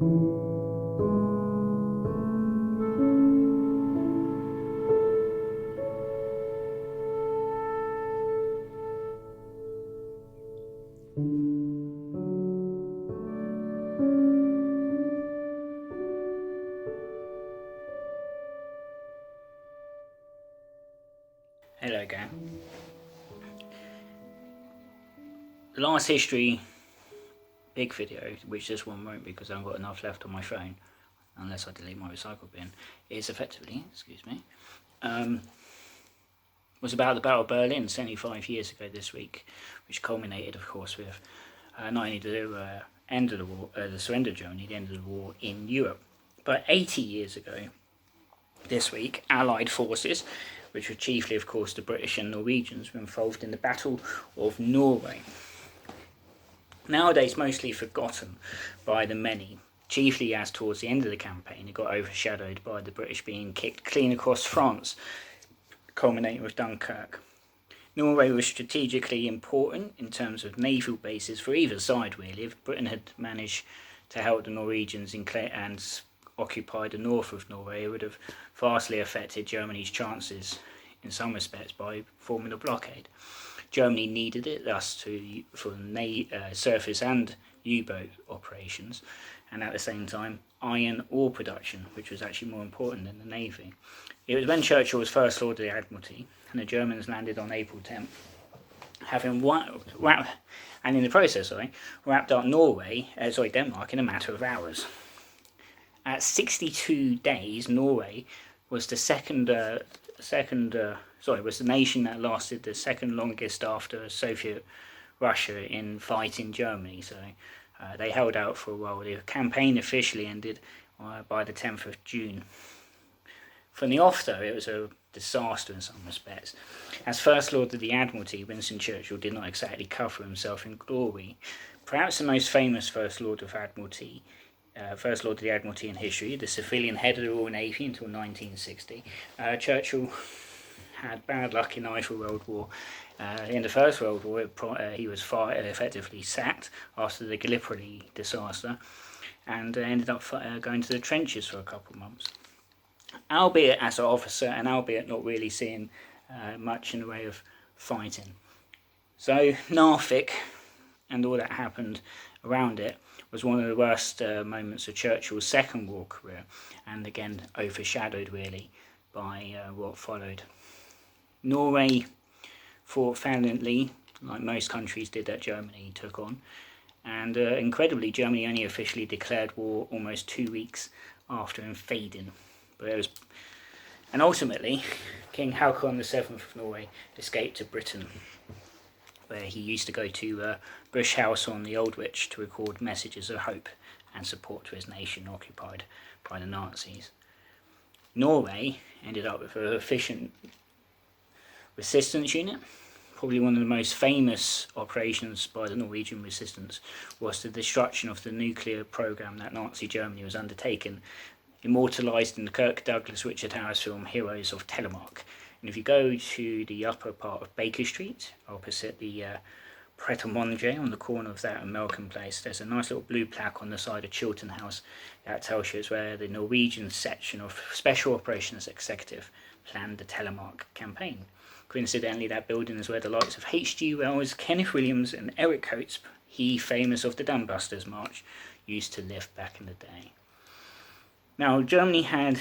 Hello again. The last history big video, which this one won't because I haven't got enough left on my phone, unless I delete my recycle bin, is effectively, was about the Battle of Berlin 75 years ago this week, which culminated, of course, with not only the end of the war, the surrender of Germany, the end of the war in Europe, but 80 years ago this week, Allied forces, which were chiefly, of course, the British and Norwegians, were involved in the Battle of Norway. Nowadays mostly forgotten by the many, chiefly as towards the end of the campaign it got overshadowed by the British being kicked clean across France, culminating with Dunkirk. Norway was strategically important in terms of naval bases for either side really. If Britain had managed to help the Norwegians and occupy the north of Norway, it would have vastly affected Germany's chances in some respects by forming a blockade. Germany needed it thus for surface and U-boat operations, and at the same time iron ore production, which was actually more important than the navy. It was when Churchill was First Lord of the Admiralty and the Germans landed on April 10th, having and in the process wrapped up Denmark in a matter of hours. At 62 days, Norway was the was the nation that lasted the second longest after Soviet Russia in fighting Germany. So they held out for a while. The campaign officially ended by the 10th of June. From the off, though, it was a disaster in some respects. As First Lord of the Admiralty, Winston Churchill did not exactly cover himself in glory. Perhaps the most famous First Lord of the Admiralty in history, the civilian head of the Royal Navy until 1960, Churchill had bad luck in either World War. In the First World War, he was effectively sacked after the Gallipoli disaster, and ended up going to the trenches for a couple of months, albeit as an officer and albeit not really seeing much in the way of fighting. So Norfolk and all that happened around it was one of the worst moments of Churchill's second war career, and again overshadowed really by what followed. Norway fought valiantly, like most countries did that Germany took on, and incredibly Germany only officially declared war almost 2 weeks after invading. And ultimately, King Haakon VII of Norway escaped to Britain, where he used to go to Bush House on the Aldwych to record messages of hope and support to his nation occupied by the Nazis. Norway ended up with an efficient resistance unit. Probably one of the most famous operations by the Norwegian resistance was the destruction of the nuclear program that Nazi Germany was undertaking, immortalised in the Kirk Douglas Richard Harris film Heroes of Telemark. And if you go to the upper part of Baker Street, opposite the Pret a Manger on the corner of that and Malcolm Place, there's a nice little blue plaque on the side of Chiltern House that tells you it's where the Norwegian section of Special Operations Executive planned the Telemark campaign. Coincidentally, that building is where the likes of H.G. Wells, Kenneth Williams and Eric Coates, he famous of the Dambusters March, used to live back in the day. Now, Germany had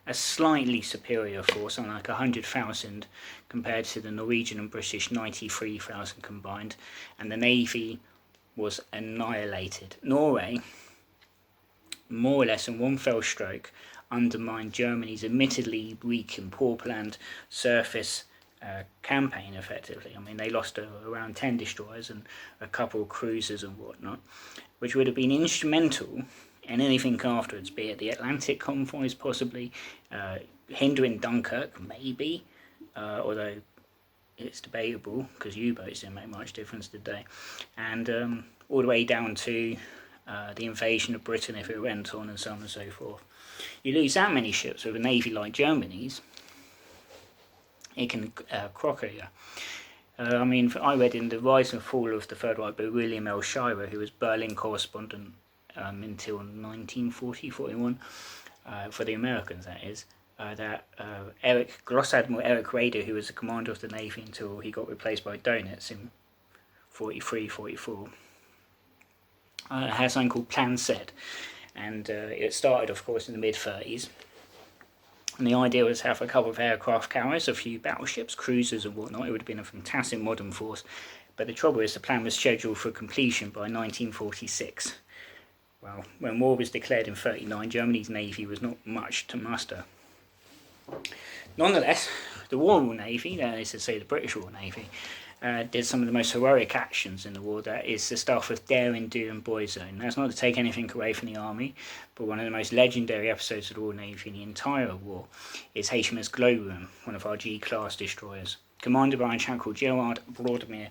a slightly superior force, something like 100,000 compared to the Norwegian and British 93,000 combined, and the navy was annihilated. Norway, more or less in one fell stroke, undermined Germany's admittedly weak and poor planned surface campaign effectively. I mean, they lost around 10 destroyers and a couple of cruisers and whatnot, which would have been instrumental in anything afterwards, be it the Atlantic convoys possibly, hindering Dunkirk maybe, although it's debatable because U-boats didn't make much difference, did they? And all the way down to the invasion of Britain if it went on, and so on and so forth. You lose that many ships with a navy like Germany's, it can crocker you. I read in The Rise and Fall of the Third Reich by William L. Shirer, who was Berlin correspondent until 1940-41, for the Americans that is, that Gross Admiral Eric Raeder, who was the commander of the Navy until he got replaced by Donitz in 43-44, had something called Plan Z, and it started, of course, in the mid-30s. And the idea was to have a couple of aircraft carriers, a few battleships, cruisers and whatnot. It would have been a fantastic modern force. But the trouble is the plan was scheduled for completion by 1946. Well, when war was declared in 1939, Germany's navy was not much to muster. Nonetheless, the Royal Navy, that is to say the British Royal Navy, did some of the most heroic actions in the war. That is the stuff of daring do and boys own. That's not to take anything away from the army, but one of the most legendary episodes of the Royal Navy in the entire war is HMS Glowworm, one of our G-class destroyers, commanded by a chap called Gerard Broadmere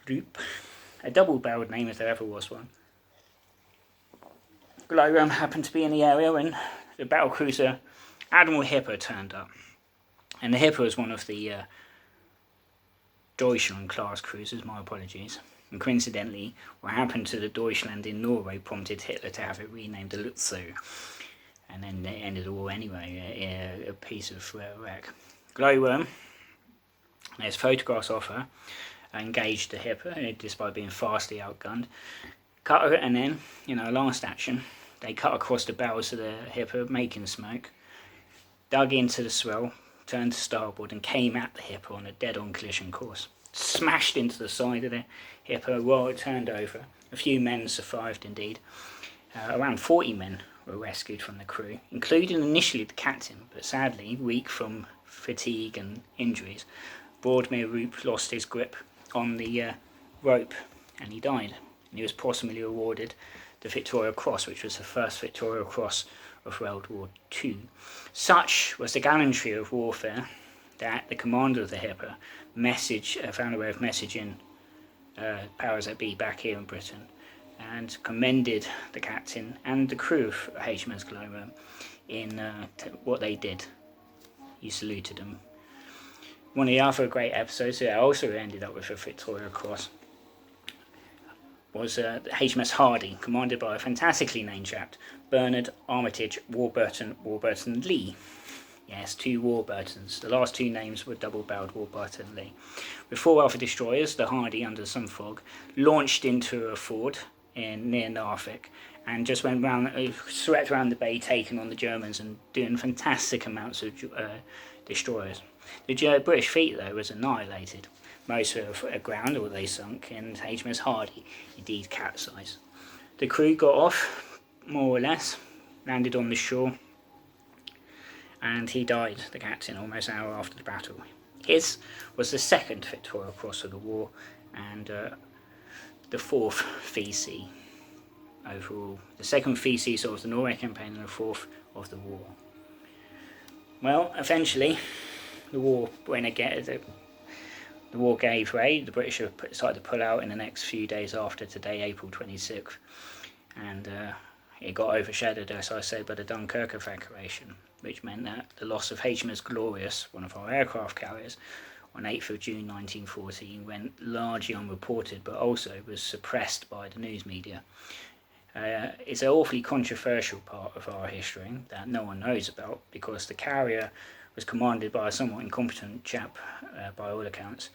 Roop, a double-barreled name if there ever was one. Glowworm happened to be in the area when the battlecruiser Admiral Hipper turned up, and the Hipper was one of the Deutschland class cruisers, my apologies, and coincidentally what happened to the Deutschland in Norway prompted Hitler to have it renamed the Lutzow, and then it ended the war anyway, a piece of wreck. Glowworm, there's photographs of her, engaged the Hipper, despite being vastly outgunned, cut her, and then, last action, they cut across the bows of the Hipper, making smoke, dug into the swell, turned to starboard and came at the Hipper on a dead-on collision course. Smashed into the side of the Hipper while it turned over. A few men survived indeed. Around 40 men were rescued from the crew, including initially the captain, but sadly, weak from fatigue and injuries, Broadmere Roop lost his grip on the rope and he died. And he was posthumously awarded the Victoria Cross, which was the first Victoria Cross of World War II. Such was the gallantry of warfare that the commander of the Hipper found a way of messaging powers that be back here in Britain and commended the captain and the crew of HMS Glowworm in what they did. He saluted them. One of the other great episodes that also ended up with a Victoria Cross was HMS Hardy, commanded by a fantastically named chap, Bernard Armitage Warburton Lee. Yes, 2 Warburtons. The last 2 names were double-barreled Warburton Lee. With 4 other destroyers, the Hardy, under some fog, launched into a ford near Norfolk and just went round, swept around the bay, taking on the Germans and doing fantastic amounts of destroyers. The British fleet, though, was annihilated. Most were aground or they sunk, and HMS Hardy indeed capsized. The crew got off, more or less, landed on the shore, and he died, the captain, almost an hour after the battle. His was the 2nd Victoria Cross of the war, and the 4th VC overall. The 2nd VC sort of the Norway Campaign and the 4th of the war. Well, eventually, the war went again. The war gave way. The British decided to pull out in the next few days after today, April 26th, and it got overshadowed, as I say, by the Dunkirk evacuation, which meant that the loss of HMS Glorious, one of our aircraft carriers, on 8th of June 1914 went largely unreported, but also was suppressed by the news media. It's an awfully controversial part of our history that no one knows about, because the carrier was commanded by a somewhat incompetent chap, by all accounts,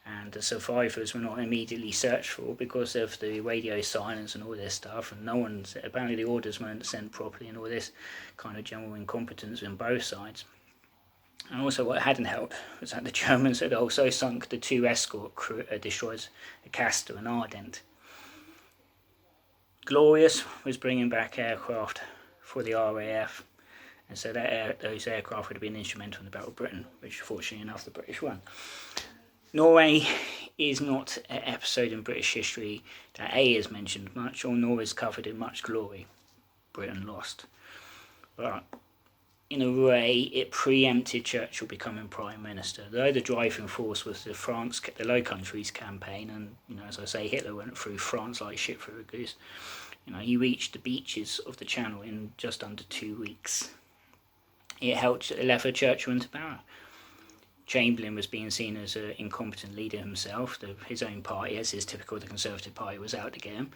and the survivors were not immediately searched for because of the radio silence and all this stuff, and apparently the orders weren't sent properly and all this kind of general incompetence on both sides. And also what hadn't helped was that the Germans had also sunk the 2 escort destroyers, the Castor and Ardent. Glorious was bringing back aircraft for the RAF, and so those aircraft would have been instrumental in the Battle of Britain, which fortunately enough the British won. Norway is not an episode in British history that is mentioned much, or nor is covered in much glory. Britain lost. But in a way, it preempted Churchill becoming Prime Minister. Though the driving force was the Low Countries campaign, and as I say, Hitler went through France like shit through a goose. He reached the beaches of the Channel in just under 2 weeks. It helped lever Churchill into power. Chamberlain was being seen as an incompetent leader himself. His own party, as is typical of the Conservative Party, was out to get him.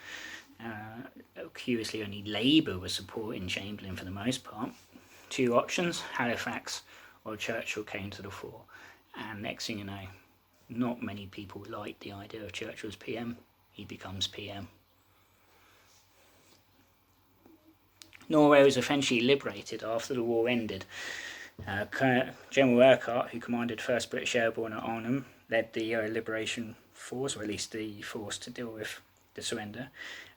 Curiously, only Labour was supporting Chamberlain for the most part. Two options, Halifax or Churchill, came to the fore. And next thing you know, not many people liked the idea of Churchill's PM. He becomes PM. Norway was eventually liberated after the war ended. General Urquhart, who commanded 1st British Airborne at Arnhem, led the liberation force, or at least the force to deal with the surrender.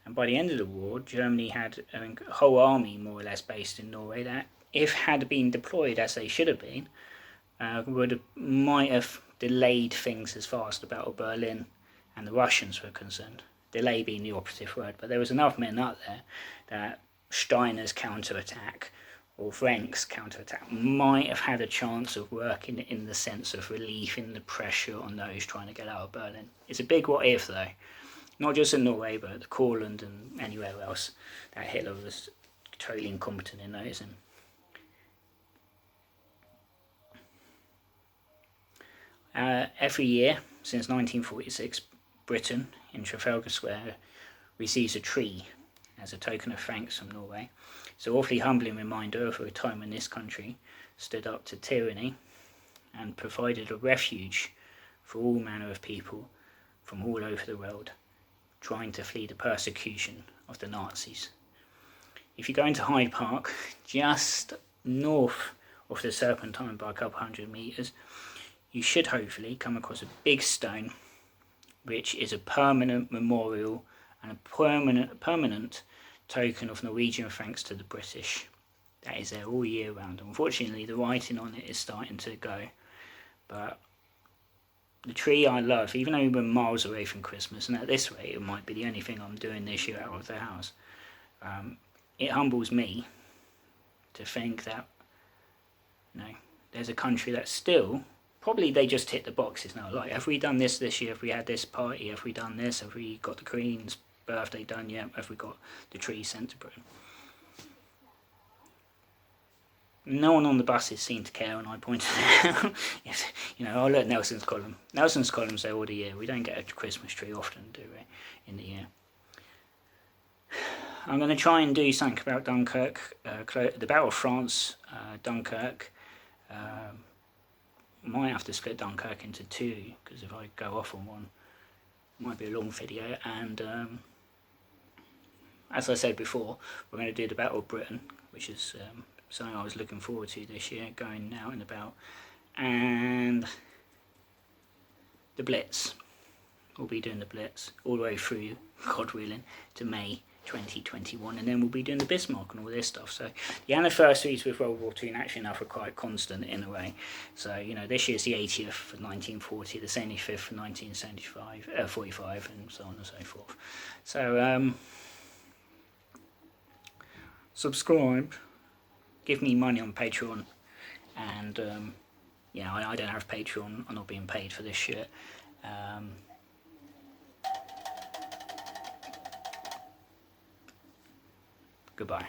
And by the end of the war, Germany had a whole army more or less based in Norway that, if had been deployed as they should have been, might have delayed things as far as the Battle of Berlin and the Russians were concerned. Delay being the operative word, but there was enough men out there that Steiner's counterattack or Frank's counterattack might have had a chance of working in the sense of relieving the pressure on those trying to get out of Berlin. It's a big what if though, not just in Norway but the Courland and anywhere else that Hitler was totally incompetent in noticing. Every year since 1946, Britain in Trafalgar Square receives a tree as a token of thanks from Norway. It's an awfully humbling reminder of a time when this country stood up to tyranny and provided a refuge for all manner of people from all over the world trying to flee the persecution of the Nazis. If you go into Hyde Park, just north of the Serpentine by a couple 100 metres, you should hopefully come across a big stone which is a permanent memorial and a permanent token of Norwegian thanks to the British. That is there all year round. Unfortunately, the writing on it is starting to go, but the tree I love, even though we're miles away from Christmas, and at this rate it might be the only thing I'm doing this year out of the house, it humbles me to think that, there's a country that still, probably they just hit the boxes now, like, have we done this year, have we had this party, have we done this, have we got the Queen's birthday done yet, have we got the tree sent to Britain? No one on the buses seemed to care when I pointed it out. Oh look, Nelson's column. Nelson's column's there all the year. We don't get a Christmas tree often, do we, in the year? I'm going to try and do something about Dunkirk, the Battle of France, Dunkirk. Might have to split Dunkirk into two, because if I go off on one, it might be a long video. And as I said before, we're going to do the Battle of Britain, which is something I was looking forward to this year, going out and about. And the Blitz. We'll be doing the Blitz all the way through, God willing, to May 2021, and then we'll be doing the Bismarck and all this stuff. So the anniversaries with World War II and actually enough are quite constant in a way. So this year's the 80th for 1940, the 75th for 1975, 45, and so on and so forth. So subscribe, give me money on Patreon, and I don't have Patreon. I'm not being paid for this shit. Goodbye.